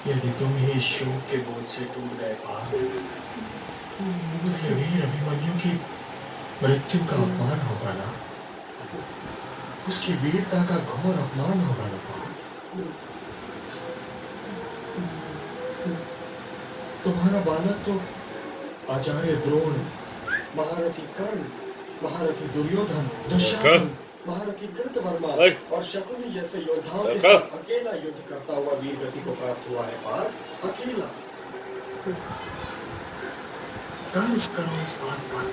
यदि तुम ही इस शोक के बोझ से टूट गए पार्थ, तो ये वीर अभिमन्यु की मृत्यु का अपमान होगा ना, उसकी वीरता का घोर अपमान होगा ना पार्थ। तुम्हारा बालक तो आचार्य द्रोण, महारथी कर्ण, महारथी दुर्योधन, दुशासन, महारथी कृतवर्मा और शकुनी जैसे योद्धाओं के साथ अकेला युद्ध करता हुआ वीर गति को प्राप्त हुआ है पार्थ, अकेला। गर्व करो इस बात पर